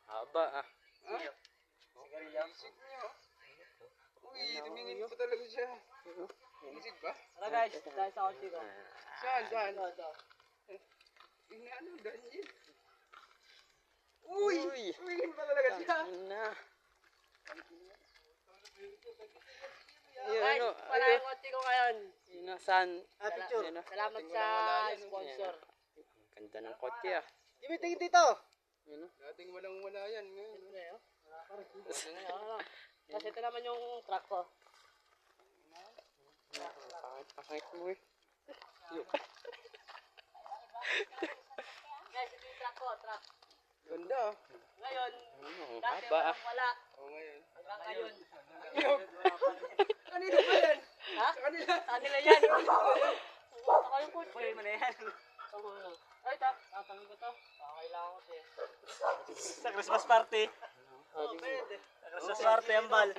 Haba ah. Isip niyo. Uy, tumingin pa talaga siya. Isip ba? Tara guys, dahil sa kotse ko. Saan? Ito. Ano, Daniel? Uy! Uy! Tumingin pa talaga siya. Na. Guys, wala yung kotse ko ngayon. Yun na, saan? Picture. Yun na. Salamat sa sponsor. Ganda ng kotse ah. Jimmy, tingin dito. Yun na. Dating walang-wala yan ngayon. Siyempre, oh. Kasi ito naman yung truck ko. Pakit mo eh. Guys, ito yung truck ko, truck. Ganda ah. Ngayon, Ang dati haba ah. wala. Oo ngayon. Hanggang ngayon. Kanino ba yan? Ha? Kanila. Kanila yan. Saka yung kotse. Pwede mo na yan. Ay, tatangin ko to. Kailangan ko siya. Sa Christmas party. Oh, pwede. Sa Christmas party ang bal.